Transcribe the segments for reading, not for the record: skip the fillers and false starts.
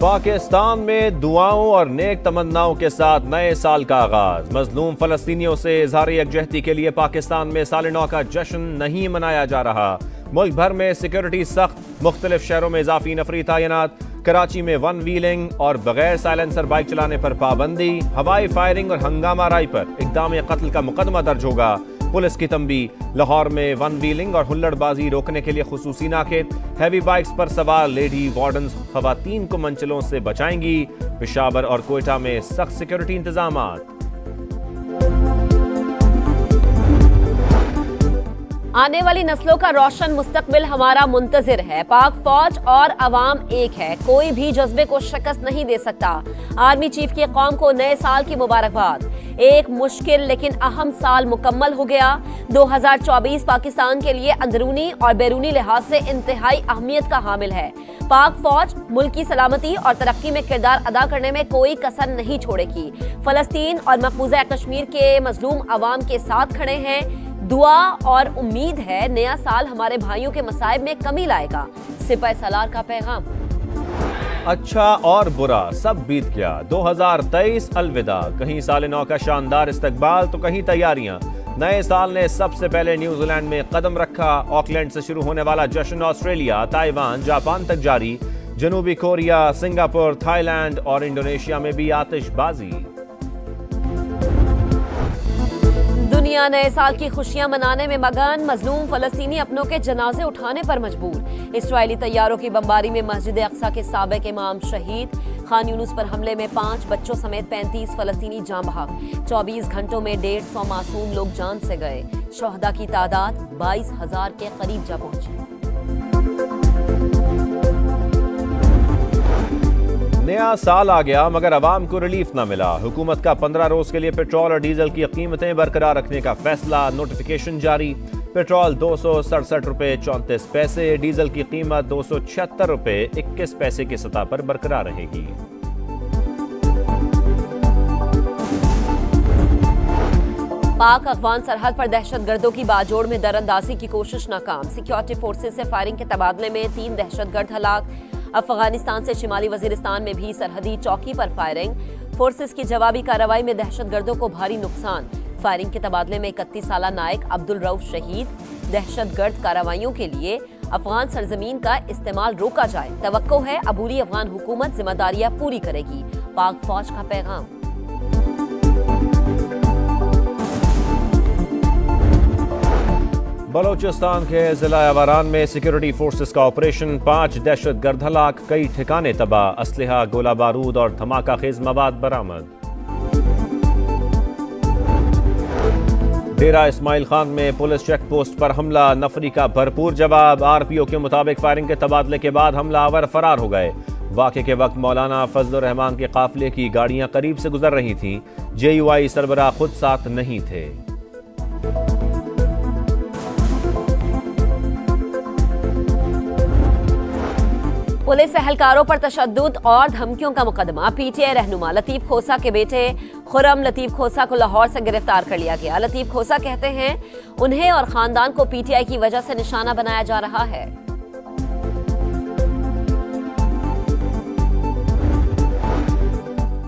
पाकिस्तान में दुआओं और नेक तमन्नाओं के साथ नए साल का आगाज। मजलूम फलस्तीनियों से इजहार यकजहती के लिए पाकिस्तान में साल नौ का जश्न नहीं मनाया जा रहा। मुल्क भर में सिक्योरिटी सख्त, मुख्तलिफ शहरों में इजाफी नफरी तैनात। कराची में वन व्हीलिंग और बगैर साइलेंसर बाइक चलाने पर पाबंदी। हवाई फायरिंग और हंगामा राई पर इक़दाम कत्ल का मुकदमा दर्ज होगा। पुलिस की तंबी। लाहौर में वन व्हीलिंग और हुल्लड़बाजी रोकने के लिए खुसूसी नाके। हैवी बाइक्स पर सवार लेडी वार्डन्स खवातीन को मंचलों से बचाएंगी। पेशावर और कोयटा में सख्त सिक्योरिटी इंतजामात। आने वाली नस्लों का रोशन मुस्तकबिल हमारा मुंतजिर है। पाक फौज और अवाम एक है, कोई भी जज्बे को शिकस्त नहीं दे सकता। आर्मी चीफ की कौम को नए साल की मुबारकबाद। एक मुश्किल लेकिन अहम साल मुकम्मल हो गया। 2024 पाकिस्तान के लिए अंदरूनी और बैरूनी लिहाज से इंतहाई अहमियत का हामिल है। पाक फौज मुल्क की सलामती और तरक्की में किरदार अदा करने में कोई कसर नहीं छोड़ेगी। फलस्तीन और मकबूजा कश्मीर के मजलूम अवाम के साथ खड़े हैं। दुआ और उम्मीद है नया साल हमारे भाइयों के मसाइब में कमी लाएगा। सिपह सलार का पैगाम। अच्छा और बुरा सब बीत गया। 2023 अलविदा। कहीं साल नौ का शानदार इस्तकबाल तो कहीं तैयारियां। नए साल ने सबसे पहले न्यूजीलैंड में कदम रखा। ऑकलैंड से शुरू होने वाला जश्न ऑस्ट्रेलिया, ताइवान, जापान तक जारी। जनूबी कोरिया, सिंगापुर, थाईलैंड और इंडोनेशिया में भी आतिशबाजी। दुनिया नए साल की खुशियां मनाने में मगन। मजलूम फलस्तीनी अपनों के जनाजे उठाने पर मजबूर। इसराइली तैयारों की बमबारी में मस्जिद अक्सा के साबिक इमाम शहीद। खान यूनुस पर हमले में 5 बच्चों समेत 35 फलस्तीनी जान बहक। 24 घंटों में 150 मासूम लोग जान से गए। शहदा की तादाद 22,000 के करीब जा पहुंची। नया साल आ गया मगर अवाम को रिलीफ ना मिला। हुकूमत का 15 रोज के लिए पेट्रोल और डीजल की कीमतें बरकरार रखने का फैसला। नोटिफिकेशन जारी। पेट्रोल 267 रुपए 34 पैसे, डीजल की कीमत 276 रुपए 21 पैसे की सतह पर बरकरार रहेगी। पाक अफगान सरहद पर दहशतगर्दों की बाजोड़ में दरअंदाजी की कोशिश नाकाम। सिक्योरिटी फोर्सेज से फायरिंग के तबादले में 3 दहशतगर्द हलाक। अफगानिस्तान से शिमाली वजीरिस्तान में भी सरहदी चौकी पर फायरिंग। फोर्सेस की जवाबी कार्रवाई में दहशतगर्दों को भारी नुकसान। फायरिंग के तबादले में 31 साला नायक अब्दुल रऊफ शहीद। दहशतगर्द कार्रवाइयों के लिए अफगान सरजमीन का इस्तेमाल रोका जाए। तवक्को है अबूरी अफगान हुकूमत जिम्मेदारियां पूरी करेगी। पाक फौज का पैगाम। बलोचिस्तान के जिला अवारान में सिक्योरिटी फोर्सेस का ऑपरेशन। 5 दहशतगर्द हलाक, कई ठिकाने तबाह। असलहा, गोला बारूद और धमाका खेज मवाद बरामद। डेरा इस्माइल खान में पुलिस चेक पोस्ट पर हमला, नफरी का भरपूर जवाब। आरपीओ के मुताबिक फायरिंग के तबादले के बाद हमलावर फरार हो गए। वाक़े के वक्त मौलाना फजलुर रहमान के काफिले की गाड़ियां करीब से गुजर रही थीं। जेयूआई सरबराह खुद साथ नहीं थे। पुलिस एहलकारों पर तशद्दुद और धमकियों का मुकदमा। पीटीआई रहनुमा लतीफ खोसा के बेटे खुरम लतीफ खोसा को लाहौर से गिरफ्तार कर लिया गया। लतीफ खोसा कहते हैं उन्हें और खानदान को पीटीआई की वजह से निशाना बनाया जा रहा है।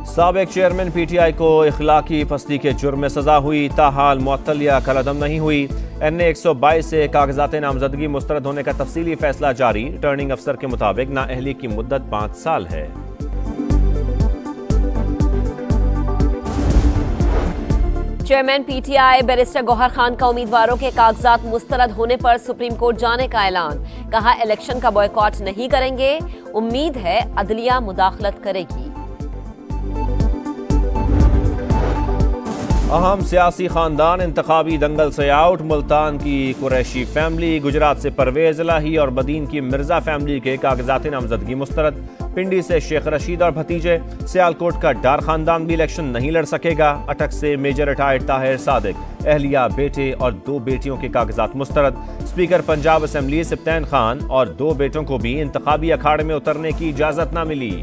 साबिक चेयरमैन पीटीआई को इखलाकी फस्ती के जुर्म में सजा हुई। ताहाल मुअत्तल या कलअदम नहीं हुई। NA 122 से कागजात नामजदगी मुस्तरद होने का तफसीली फैसला जारी। रिटर्निंग अफसर के मुताबिक नाअहली की मुद्दत 5 साल है। Chairman PTI barrister Gauhar Khan का उम्मीदवारों के कागजात मुस्तरद होने पर सुप्रीम कोर्ट जाने का ऐलान। कहा इलेक्शन का बॉयकॉट नहीं करेंगे। उम्मीद है अदलिया मुदाखलत करेगी। अहम सियासी खानदान इंतखाबी दंगल से आउट। मुल्तान की कुरैशी फैमिली, गुजरात से परवेज इलाही और बदीन की मिर्जा फैमिली के कागजात नामजदगी मुस्तरद। पिंडी से शेख रशीद और भतीजे। सियालकोट का डार खानदान भी इलेक्शन नहीं लड़ सकेगा। अटक से मेजर रिटायर्ड ताहिर सादिक, अहलिया, बेटे और 2 बेटियों के कागजात मुस्तरद। स्पीकर पंजाब असेंबली सिप्तैन खान और 2 बेटों को भी इंतखाबी अखाड़े में उतरने की इजाजत न मिली।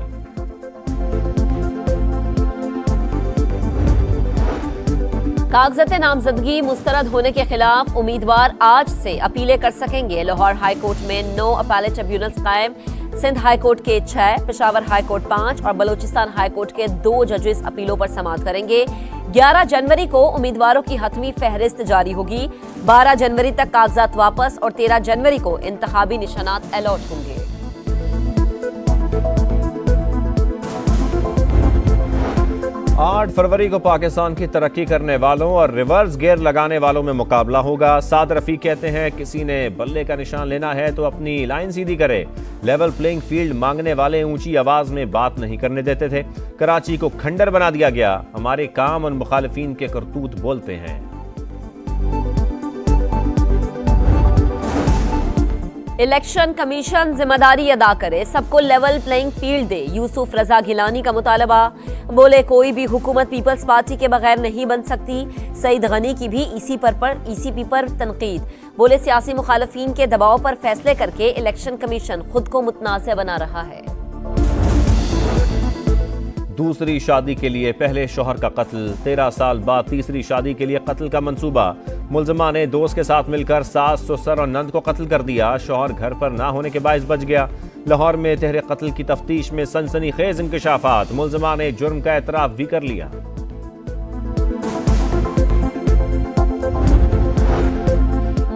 कागजात नामजदगी मुस्तरद होने के खिलाफ उम्मीदवार आज से अपीलें कर सकेंगे। लाहौर हाई कोर्ट में 9 अपीलेट ट्रिब्यूनल्स कायम। सिंध हाई कोर्ट के 6, पेशावर हाई कोर्ट 5 और बलूचिस्तान हाई कोर्ट के 2 जजेस अपीलों पर समाअत करेंगे। 11 जनवरी को उम्मीदवारों की हतमी फहरिस्त जारी होगी। 12 जनवरी तक कागजात वापस और 13 जनवरी को इंतखाबी निशानात अलॉट होंगे। 8 फरवरी को पाकिस्तान की तरक्की करने वालों और रिवर्स गियर लगाने वालों में मुकाबला होगा। साद रफीक कहते हैं किसी ने बल्ले का निशान लेना है तो अपनी लाइन सीधी करे। लेवल प्लेइंग फील्ड मांगने वाले ऊंची आवाज में बात नहीं करने देते थे। कराची को खंडर बना दिया गया। हमारे काम और मुखालिफिन के करतूत बोलते हैं। इलेक्शन कमीशन जिम्मेदारी अदा करे, सबको लेवल प्लेइंग फील्ड दे। यूसुफ रजा गिलानी का मुतालबा। बोले कोई भी हुकूमत पीपल्स पार्टी के बगैर नहीं बन सकती। सईद गनी की भी ईसीपी पर तनकीद। बोले सियासी मुखालिफिन के दबाव पर फैसले करके इलेक्शन कमीशन खुद को मुतनाज़ बना रहा है। दूसरी शादी के लिए पहले शौहर का कत्ल। 13 साल बाद तीसरी शादी के लिए कत्ल का मंसूबा। मुलजमा ने दोस्त के साथ मिलकर सास, ससुर और नंद को कत्ल कर दिया। शौहर घर पर ना होने के बायस बच गया। लाहौर में तहरीर कत्ल की तफ्तीश में सनसनीखेज इंकशाफात। मुलजमा ने जुर्म का एतराफ भी कर लिया।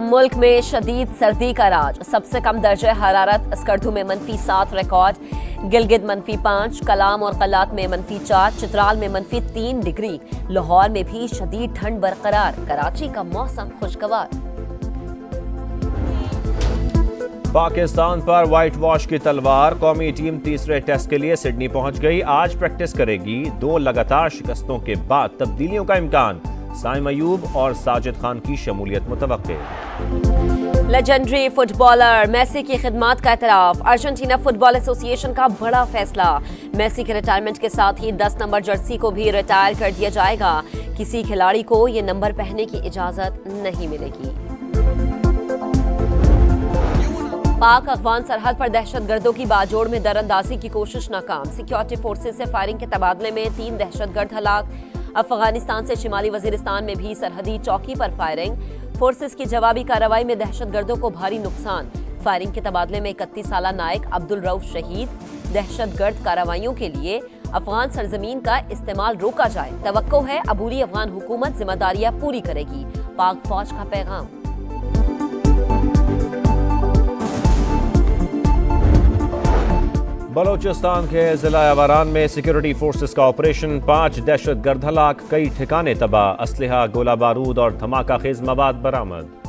मुल्क में शदीद सर्दी का राज। सबसे कम दर्जे हरारत स्कर्दू में -7 रिकॉर्ड। गिलगित -5, कलाम और कलात में -4, चित्राल में -3 डिग्री। लाहौर में भी शदीद ठंड बरकरार। कराची का मौसम खुशगवार। पाकिस्तान पर व्हाइट वॉश की तलवार। कौमी टीम तीसरे टेस्ट के लिए सिडनी पहुंच गई। आज प्रैक्टिस करेगी। 2 लगातार शिकस्तों के बाद तब्दीलियों का इम्कान। साइम अयूब और साजिद खान की शमूलियत मुतवक्के। लेजेंडरी फुटबॉलर मेसी की खिदमात का एतराफ। अर्जेंटीना फुटबॉल एसोसिएशन का बड़ा फैसला। मेसी के रिटायरमेंट के साथ ही 10 नंबर जर्सी को भी रिटायर कर दिया जाएगा। किसी खिलाड़ी को ये नंबर पहनने की इजाजत नहीं मिलेगी। पाक अफगान सरहद पर दहशतगर्दों की बाजोड़ में दरअंदाजी की कोशिश नाकाम। सिक्योरिटी फोर्सेस से फायरिंग के तबादले में 3 दहशतगर्द हलाक। अफगानिस्तान से शिमाली वजीरिस्तान में भी सरहदी चौकी पर फायरिंग। फोर्सेस की जवाबी कार्रवाई में दहशतगर्दों को भारी नुकसान। फायरिंग के तबादले में 31 साला नायक अब्दुल रऊफ शहीद। दहशतगर्द कार्रवाइयों के लिए अफगान सरजमीन का इस्तेमाल रोका जाए। तवक्को है अबूरी अफगान हुकूमत जिम्मेदारियां पूरी करेगी। पाक फौज का पैगाम। बलोचिस्तान के जिला अवारान में सिक्योरिटी फोर्सेस का ऑपरेशन। 5 दहशतगर्द हलाक, कई ठिकाने तबाह। असलहा, गोला बारूद और धमाका खेज मवाद बरामद।